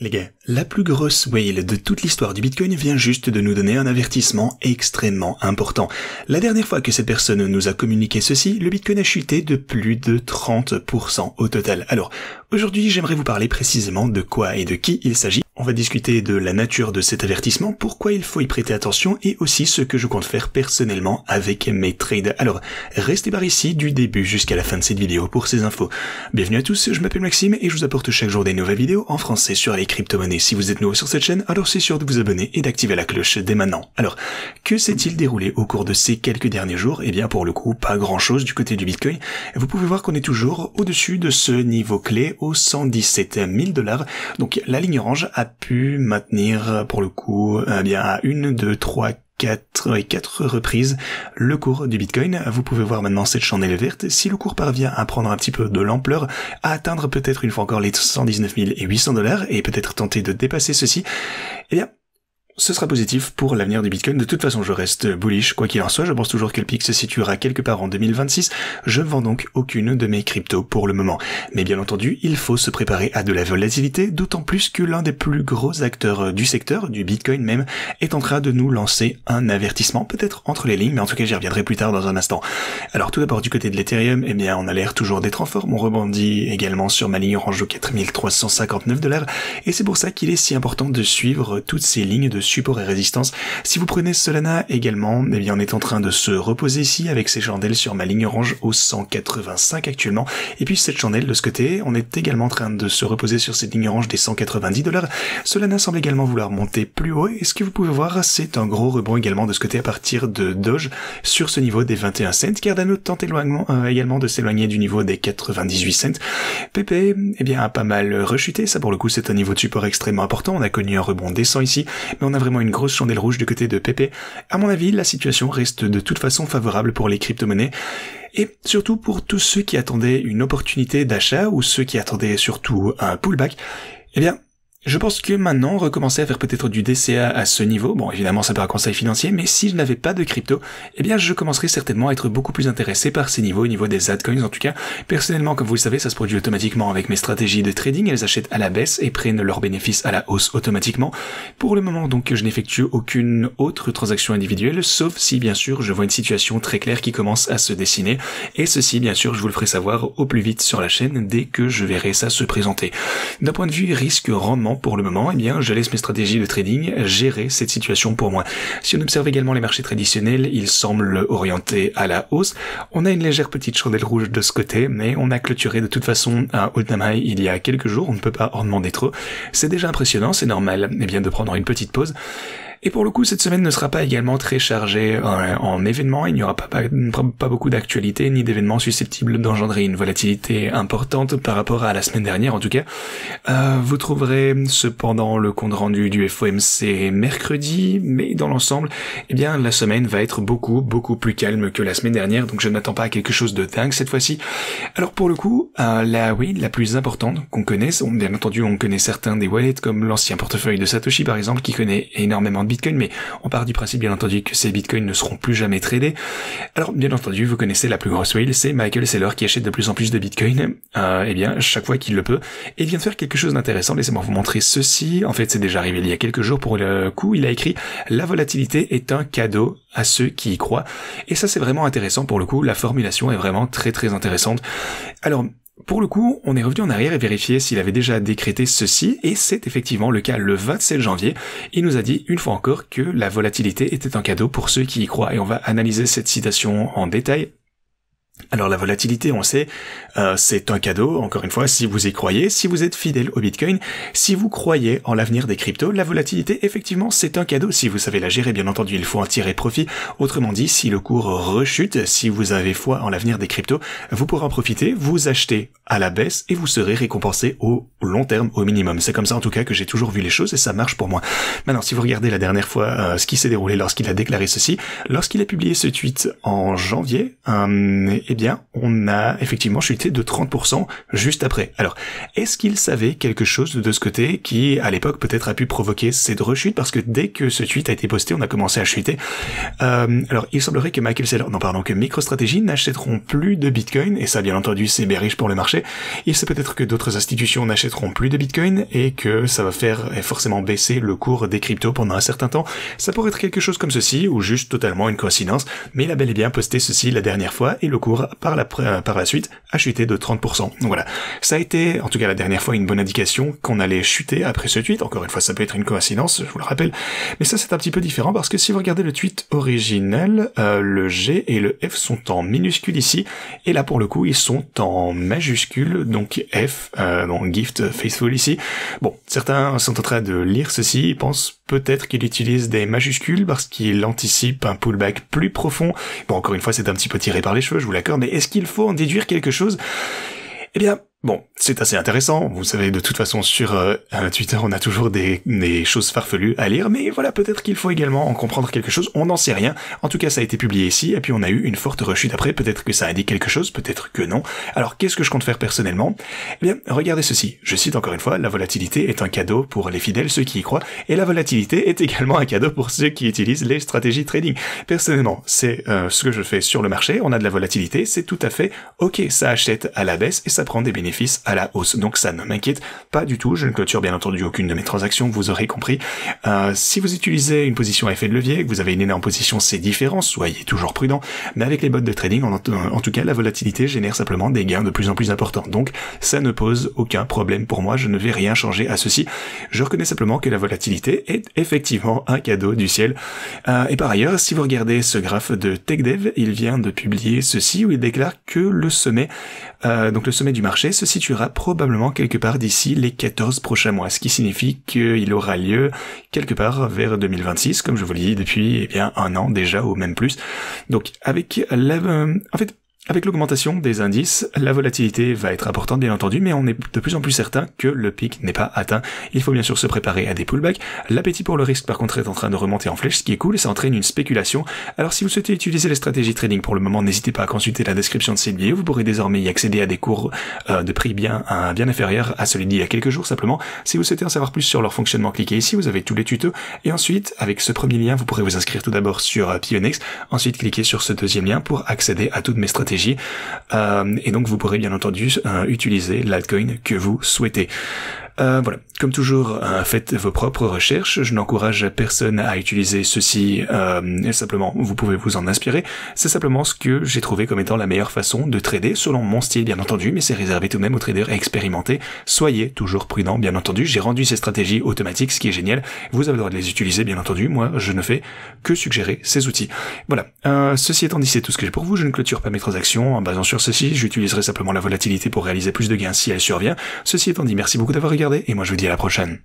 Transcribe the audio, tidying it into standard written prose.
Les gars, la plus grosse whale de toute l'histoire du Bitcoin vient juste de nous donner un avertissement extrêmement important. La dernière fois que cette personne nous a communiqué ceci, le Bitcoin a chuté de plus de 30% au total. Alors, aujourd'hui, j'aimerais vous parler précisément de quoi et de qui il s'agit. On va discuter de la nature de cet avertissement, pourquoi il faut y prêter attention et aussi ce que je compte faire personnellement avec mes trades. Alors, restez par ici du début jusqu'à la fin de cette vidéo pour ces infos. Bienvenue à tous, je m'appelle Maxime et je vous apporte chaque jour des nouvelles vidéos en français sur les crypto-monnaies. Si vous êtes nouveau sur cette chaîne, alors c'est sûr de vous abonner et d'activer la cloche dès maintenant. Alors, que s'est-il déroulé au cours de ces quelques derniers jours? Eh bien, pour le coup, pas grand-chose du côté du Bitcoin. Vous pouvez voir qu'on est toujours au-dessus de ce niveau clé aux 117 000 $. Donc, la ligne orange a pu maintenir, pour le coup, bien à 1, 2, 3, 4 reprises le cours du Bitcoin. Vous pouvez voir maintenant cette chandelle verte. Si le cours parvient à prendre un petit peu de l'ampleur, à atteindre peut-être une fois encore les 119 800 $ et peut-être tenter de dépasser ceci, eh bien, ce sera positif pour l'avenir du Bitcoin. De toute façon, je reste bullish. Quoi qu'il en soit, je pense toujours que le pic se situera quelque part en 2026. Je ne vends donc aucune de mes cryptos pour le moment. Mais bien entendu, il faut se préparer à de la volatilité, d'autant plus que l'un des plus gros acteurs du secteur, du Bitcoin même, est en train de nous lancer un avertissement, peut-être entre les lignes, mais en tout cas, j'y reviendrai plus tard dans un instant. Alors, tout d'abord, du côté de l'Ethereum, eh bien, on a l'air toujours d'être en forme. On rebondit également sur ma ligne orange aux 4359 $. Et c'est pour ça qu'il est si important de suivre toutes ces lignes de support et résistance. Si vous prenez Solana également, eh bien on est en train de se reposer ici avec ces chandelles sur ma ligne orange au 185 actuellement. Et puis cette chandelle de ce côté, on est également en train de se reposer sur cette ligne orange des 190 $. Solana semble également vouloir monter plus haut. Et ce que vous pouvez voir, c'est un gros rebond également de ce côté à partir de Doge sur ce niveau des 21 cents. Cardano tente également de s'éloigner du niveau des 98 cents. PP, eh bien, a pas mal rechuté. Ça, pour le coup, c'est un niveau de support extrêmement important. On a connu un rebond descend ici, mais on a vraiment une grosse chandelle rouge du côté de PP. À mon avis, la situation reste de toute façon favorable pour les crypto-monnaies. Et surtout pour tous ceux qui attendaient une opportunité d'achat ou ceux qui attendaient surtout un pullback, eh bien, je pense que maintenant, recommencer à faire peut-être du DCA à ce niveau, bon, évidemment, c'est pas un conseil financier, mais si je n'avais pas de crypto, eh bien, je commencerais certainement à être beaucoup plus intéressé par ces niveaux, au niveau des altcoins, en tout cas. Personnellement, comme vous le savez, ça se produit automatiquement avec mes stratégies de trading. Elles achètent à la baisse et prennent leurs bénéfices à la hausse automatiquement. Pour le moment, donc, je n'effectue aucune autre transaction individuelle, sauf si, bien sûr, je vois une situation très claire qui commence à se dessiner. Et ceci, bien sûr, je vous le ferai savoir au plus vite sur la chaîne dès que je verrai ça se présenter. D'un point de vue risque-rendement, pour le moment, eh bien, je laisse mes stratégies de trading gérer cette situation pour moi. Si on observe également les marchés traditionnels, ils semblent orientés à la hausse. On a une légère petite chandelle rouge de ce côté, mais on a clôturé de toute façon un all-time high il y a quelques jours. On ne peut pas en demander trop. C'est déjà impressionnant, c'est normal, eh bien, de prendre une petite pause. Et pour le coup, cette semaine ne sera pas également très chargée en événements. Il n'y aura pas beaucoup d'actualités ni d'événements susceptibles d'engendrer une volatilité importante par rapport à la semaine dernière en tout cas. Vous trouverez cependant le compte rendu du FOMC mercredi, mais dans l'ensemble, eh bien la semaine va être beaucoup plus calme que la semaine dernière, donc je ne m'attends pas à quelque chose de dingue cette fois-ci. Alors pour le coup, la plus importante qu'on connaisse, bien entendu on connaît certains des wallets comme l'ancien portefeuille de Satoshi par exemple qui connaît énormément de Bitcoin, mais on part du principe bien entendu que ces bitcoins ne seront plus jamais tradés. Alors bien entendu, vous connaissez la plus grosse whale, c'est Michael Saylor qui achète de plus en plus de bitcoin, eh bien chaque fois qu'il le peut, et il vient de faire quelque chose d'intéressant. Laissez-moi vous montrer ceci. En fait, c'est déjà arrivé il y a quelques jours. Pour le coup, il a écrit: la volatilité est un cadeau à ceux qui y croient. Et ça, c'est vraiment intéressant pour le coup. La formulation est vraiment très intéressante. Alors, pour le coup, on est revenu en arrière et vérifié s'il avait déjà décrété ceci, et c'est effectivement le cas le 27 janvier. Il nous a dit une fois encore que la volatilité était un cadeau pour ceux qui y croient, et on va analyser cette citation en détail. Alors la volatilité, on sait, c'est un cadeau, encore une fois, si vous y croyez, si vous êtes fidèle au Bitcoin, si vous croyez en l'avenir des cryptos, la volatilité, effectivement, c'est un cadeau. Si vous savez la gérer, bien entendu, il faut en tirer profit. Autrement dit, si le cours rechute, si vous avez foi en l'avenir des cryptos, vous pourrez en profiter, vous achetez à la baisse et vous serez récompensé au long terme, au minimum. C'est comme ça, en tout cas, que j'ai toujours vu les choses et ça marche pour moi. Maintenant, si vous regardez la dernière fois ce qui s'est déroulé lorsqu'il a déclaré ceci, lorsqu'il a publié ce tweet en janvier, passé, eh bien, on a effectivement chuté de 30% juste après. Alors, est-ce qu'il savait quelque chose de ce côté qui, à l'époque, peut-être a pu provoquer cette rechute? Parce que dès que ce tweet a été posté, on a commencé à chuter. Alors, il semblerait que que MicroStrategy n'achèteront plus de Bitcoin, et ça, bien entendu, c'est bearish pour le marché. Il sait peut-être que d'autres institutions n'achèteront plus de Bitcoin, et que ça va faire forcément baisser le cours des cryptos pendant un certain temps. Ça pourrait être quelque chose comme ceci, ou juste totalement une coïncidence, mais il a bel et bien posté ceci la dernière fois, et le cours, par la suite, a chuté de 30%. Donc voilà. Ça a été, en tout cas la dernière fois, une bonne indication qu'on allait chuter après ce tweet. Encore une fois, ça peut être une coïncidence, je vous le rappelle. Mais ça, c'est un petit peu différent, parce que si vous regardez le tweet original, le G et le F sont en minuscule ici, et là, pour le coup, ils sont en majuscule, donc F, donc Gift Faithful ici. Bon, certains sont en train de lire ceci, ils pensent peut-être qu'il utilise des majuscules parce qu'il anticipe un pullback plus profond. Bon, encore une fois, c'est un petit peu tiré par les cheveux, je vous l'accorde, mais est-ce qu'il faut en déduire quelque chose? Eh bien, bon, c'est assez intéressant. Vous savez, de toute façon, sur Twitter, on a toujours des choses farfelues à lire, mais voilà, peut-être qu'il faut également en comprendre quelque chose. On n'en sait rien. En tout cas, ça a été publié ici, et puis on a eu une forte rechute après. Peut-être que ça indique quelque chose, peut-être que non. Alors, qu'est-ce que je compte faire personnellement? Eh bien, regardez ceci. Je cite encore une fois, la volatilité est un cadeau pour les fidèles, ceux qui y croient, et la volatilité est également un cadeau pour ceux qui utilisent les stratégies trading. Personnellement, c'est ce que je fais sur le marché. On a de la volatilité, c'est tout à fait ok. Ça achète à la baisse et ça prend des bénéfices à la hausse. Donc ça ne m'inquiète pas du tout. Je ne clôture bien entendu aucune de mes transactions, vous aurez compris. Si vous utilisez une position à effet de levier, que vous avez une énorme position, c'est différent. Soyez toujours prudent. Mais avec les bots de trading, en tout cas, la volatilité génère simplement des gains de plus en plus importants. Donc ça ne pose aucun problème pour moi. Je ne vais rien changer à ceci. Je reconnais simplement que la volatilité est effectivement un cadeau du ciel. Et par ailleurs, si vous regardez ce graphe de TechDev, il vient de publier ceci où il déclare que le sommet, donc le sommet du marché se situera probablement quelque part d'ici les 14 prochains mois, ce qui signifie qu'il aura lieu quelque part vers 2026, comme je vous l'ai dit depuis un an déjà ou même plus. Donc avec avec l'augmentation des indices, la volatilité va être importante bien entendu, mais on est de plus en plus certain que le pic n'est pas atteint. Il faut bien sûr se préparer à des pullbacks. L'appétit pour le risque par contre est en train de remonter en flèche, ce qui est cool et ça entraîne une spéculation. Alors si vous souhaitez utiliser les stratégies trading pour le moment, n'hésitez pas à consulter la description de cette vidéo. Vous pourrez désormais y accéder à des cours de prix bien inférieurs à celui d'il y a quelques jours simplement. Si vous souhaitez en savoir plus sur leur fonctionnement, cliquez ici, vous avez tous les tutos. Et ensuite, avec ce premier lien, vous pourrez vous inscrire tout d'abord sur Pionex. Ensuite, cliquez sur ce deuxième lien pour accéder à toutes mes stratégies. Et donc vous pourrez bien entendu utiliser l'altcoin que vous souhaitez. Voilà, comme toujours, faites vos propres recherches. Je n'encourage personne à utiliser ceci. Simplement, vous pouvez vous en inspirer. C'est simplement ce que j'ai trouvé comme étant la meilleure façon de trader, selon mon style bien entendu, mais c'est réservé tout de même aux traders expérimentés. Soyez toujours prudents, bien entendu. J'ai rendu ces stratégies automatiques, ce qui est génial. Vous avez le droit de les utiliser, bien entendu. Moi, je ne fais que suggérer ces outils. Voilà. Ceci étant dit, c'est tout ce que j'ai pour vous. Je ne clôture pas mes transactions en basant sur ceci. J'utiliserai simplement la volatilité pour réaliser plus de gains si elle survient. Ceci étant dit, merci beaucoup d'avoir regardé et moi je vous dis à la prochaine.